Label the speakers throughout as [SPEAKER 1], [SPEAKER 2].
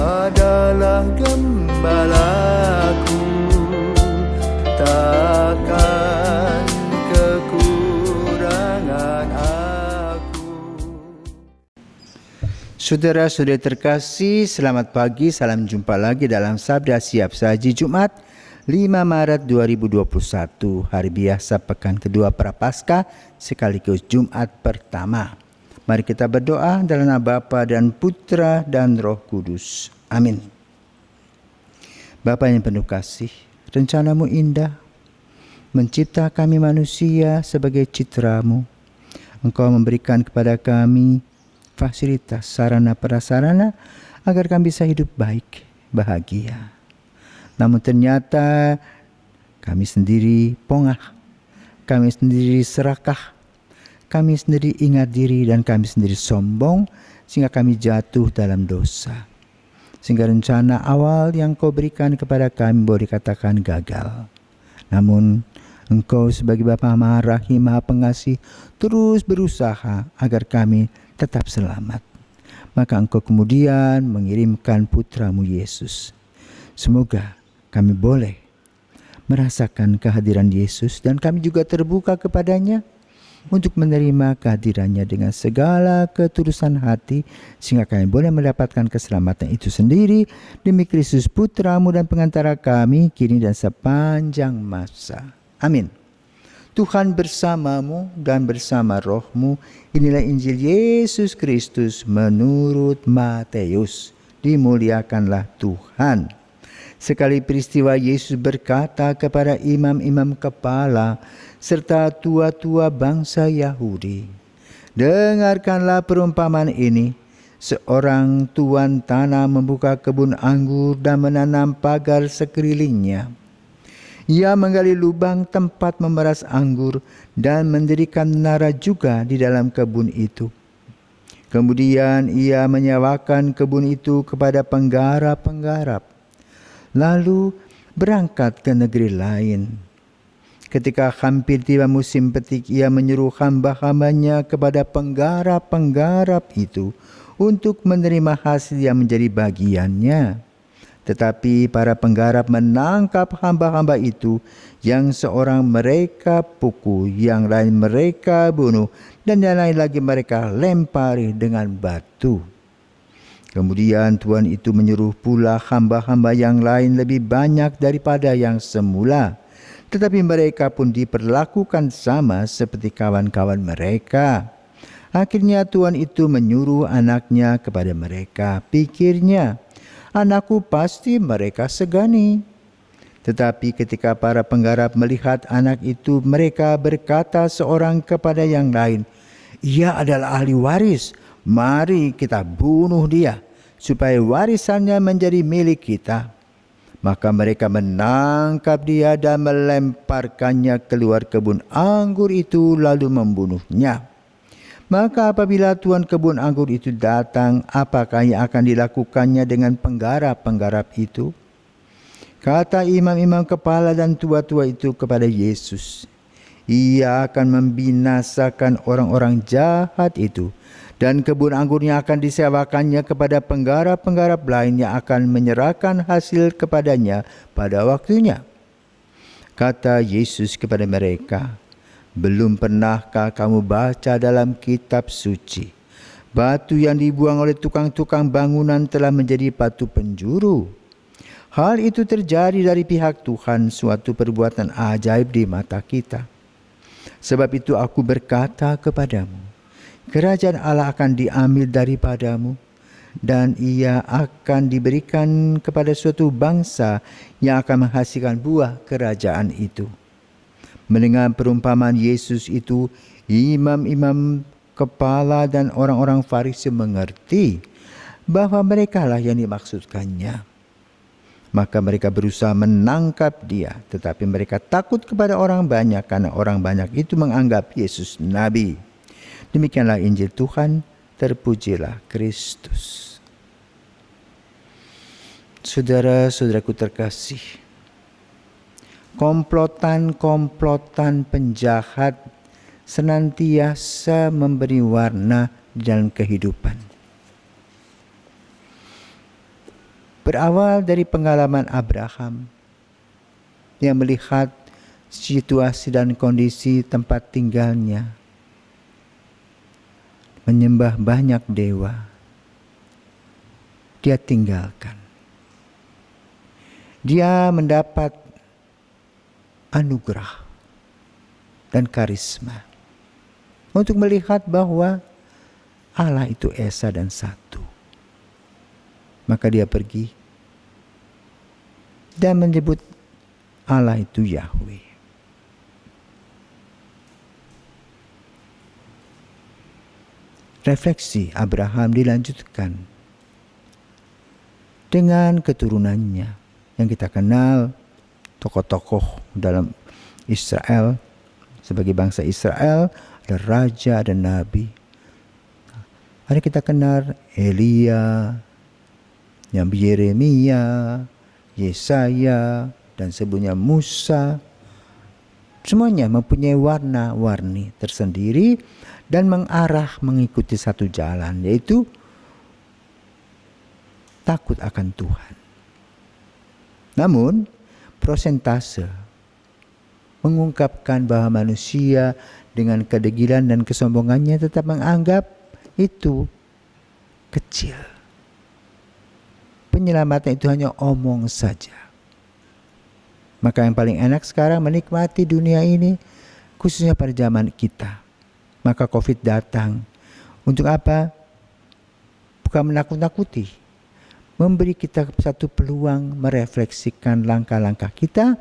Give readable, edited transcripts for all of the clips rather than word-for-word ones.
[SPEAKER 1] adalah gembalaku, takkan kekurangan aku.
[SPEAKER 2] Saudara-saudari terkasih, selamat pagi, salam jumpa lagi dalam Sabda Siap Saji Jumat 5 Maret 2021, hari biasa pekan kedua Prapaskah sekaligus Jumat pertama. Mari kita berdoa dalam nama Bapa dan Putra dan Roh Kudus. Amin. Bapa yang penuh kasih, rencanamu indah, mencipta kami manusia sebagai citramu. Engkau memberikan kepada kami fasilitas, sarana prasarana agar kami bisa hidup baik, bahagia. Namun ternyata kami sendiri pongah, kami sendiri serakah, kami sendiri ingat diri, dan kami sendiri sombong sehingga kami jatuh dalam dosa. Sehingga rencana awal yang kau berikan kepada kami boleh dikatakan gagal. Namun Engkau sebagai Bapa Maha Rahim, Maha Pengasih terus berusaha agar kami tetap selamat. Maka Engkau kemudian mengirimkan putramu Yesus. Semoga kami boleh merasakan kehadiran Yesus dan kami juga terbuka kepadanya untuk menerima kehadirannya dengan segala ketulusan hati, sehingga kami boleh mendapatkan keselamatan itu sendiri demi Kristus putramu dan pengantara kami kini dan sepanjang masa. Amin. Tuhan bersamamu dan bersama rohmu. Inilah Injil Yesus Kristus menurut Matius. Dimuliakanlah Tuhan. Sekali peristiwa Yesus berkata kepada imam-imam kepala serta tua-tua bangsa Yahudi, "Dengarkanlah perumpamaan ini. Seorang tuan tanah membuka kebun anggur dan menanam pagar sekelilingnya. Ia menggali lubang tempat memeras anggur dan mendirikan menara juga di dalam kebun itu. Kemudian ia menyewakan kebun itu kepada penggarap-penggarap, lalu berangkat ke negeri lain. Ketika hampir tiba musim petik, ia menyuruh hamba-hambanya kepada penggarap-penggarap itu untuk menerima hasil yang menjadi bagiannya. Tetapi para penggarap menangkap hamba-hamba itu, yang seorang mereka pukul, yang lain mereka bunuh, dan yang lain lagi mereka lempari dengan batu. Kemudian Tuhan itu menyuruh pula hamba-hamba yang lain lebih banyak daripada yang semula. Tetapi mereka pun diperlakukan sama seperti kawan-kawan mereka. Akhirnya Tuhan itu menyuruh anaknya kepada mereka. Pikirnya, anakku pasti mereka segani. Tetapi ketika para penggarap melihat anak itu, mereka berkata seorang kepada yang lain, ia adalah ahli waris. Mari kita bunuh dia, supaya warisannya menjadi milik kita. Maka mereka menangkap dia dan melemparkannya keluar kebun anggur itu, lalu membunuhnya. Maka apabila tuan kebun anggur itu datang, apakah yang akan dilakukannya dengan penggarap-penggarap itu? Kata imam-imam kepala dan tua-tua itu kepada Yesus, ia akan membinasakan orang-orang jahat itu, dan kebun anggurnya akan disewakannya kepada penggarap-penggarap lain yang akan menyerahkan hasil kepadanya pada waktunya. Kata Yesus kepada mereka, belum pernahkah kamu baca dalam kitab suci, batu yang dibuang oleh tukang-tukang bangunan telah menjadi batu penjuru? Hal itu terjadi dari pihak Tuhan, suatu perbuatan ajaib di mata kita. Sebab itu aku berkata kepadamu, kerajaan Allah akan diambil daripadamu, dan ia akan diberikan kepada suatu bangsa yang akan menghasilkan buah kerajaan itu. Mendengar perumpamaan Yesus itu, imam-imam kepala dan orang-orang Farisi mengerti bahwa merekalah yang dimaksudkannya. Maka mereka berusaha menangkap dia, tetapi mereka takut kepada orang banyak, karena orang banyak itu menganggap Yesus nabi. Demikianlah Injil Tuhan, terpujilah Kristus. Saudara-saudaraku terkasih, komplotan-komplotan penjahat senantiasa memberi warna dalam kehidupan. Berawal dari pengalaman Abraham yang melihat situasi dan kondisi tempat tinggalnya, menyembah banyak dewa, dia tinggalkan. Dia mendapat anugerah dan karisma untuk melihat bahwa Allah itu esa dan satu. Maka dia pergi dan menyebut Allah itu Yahweh. Refleksi Abraham dilanjutkan dengan keturunannya yang kita kenal, tokoh-tokoh dalam Israel, sebagai bangsa Israel, ada raja dan nabi. Ada kita kenal Elia, Nabi Yeremia, Yesaya, dan sebelumnya Musa. Semuanya mempunyai warna-warni tersendiri dan mengarah mengikuti satu jalan, yaitu takut akan Tuhan. Namun, prosentase mengungkapkan bahwa manusia dengan kedegilan dan kesombongannya tetap menganggap itu kecil. Penyelamatan itu hanya omong saja. Maka yang paling enak sekarang menikmati dunia ini, khususnya pada zaman kita. Maka COVID datang. Untuk apa? Bukan menakut-nakuti. Memberi kita satu peluang merefleksikan langkah-langkah kita.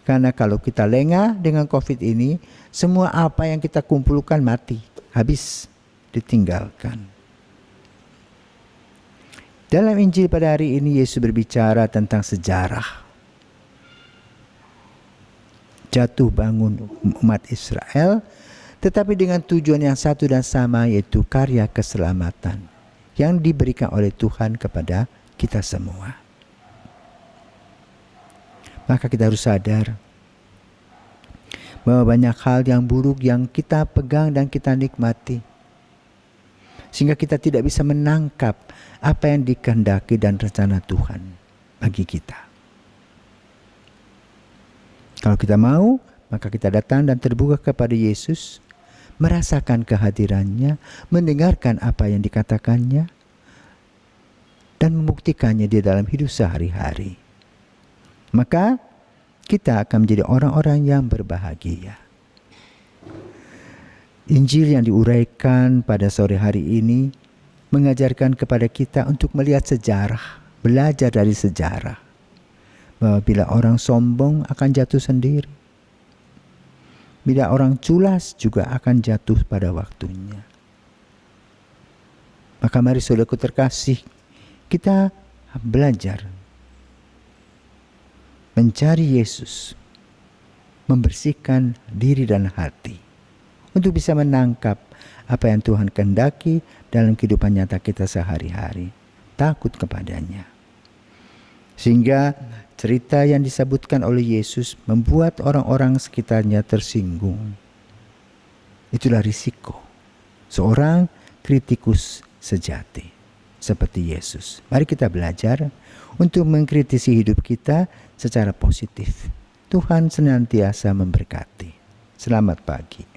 [SPEAKER 2] Karena kalau kita lengah dengan COVID ini, semua apa yang kita kumpulkan mati, habis, ditinggalkan. Dalam Injil pada hari ini Yesus berbicara tentang sejarah jatuh bangun umat Israel, tetapi dengan tujuan yang satu dan sama, yaitu karya keselamatan yang diberikan oleh Tuhan kepada kita semua. Maka kita harus sadar bahwa banyak hal yang buruk yang kita pegang dan kita nikmati, sehingga kita tidak bisa menangkap apa yang dikehendaki dan rencana Tuhan bagi kita. Kalau kita mau, maka kita datang dan terbuka kepada Yesus, merasakan kehadirannya, mendengarkan apa yang dikatakannya, dan membuktikannya di dalam hidup sehari-hari. Maka kita akan menjadi orang-orang yang berbahagia. Injil yang diuraikan pada sore hari ini mengajarkan kepada kita untuk melihat sejarah, belajar dari sejarah, bahwa bila orang sombong akan jatuh sendiri, bila orang culas juga akan jatuh pada waktunya. Maka mari saudaraku terkasih, kita belajar mencari Yesus, membersihkan diri dan hati untuk bisa menangkap apa yang Tuhan kehendaki dalam kehidupan nyata kita sehari-hari, takut kepadanya. Sehingga cerita yang disebutkan oleh Yesus membuat orang-orang sekitarnya tersinggung. Itulah risiko seorang kritikus sejati seperti Yesus. Mari kita belajar untuk mengkritisi hidup kita secara positif. Tuhan senantiasa memberkati. Selamat pagi.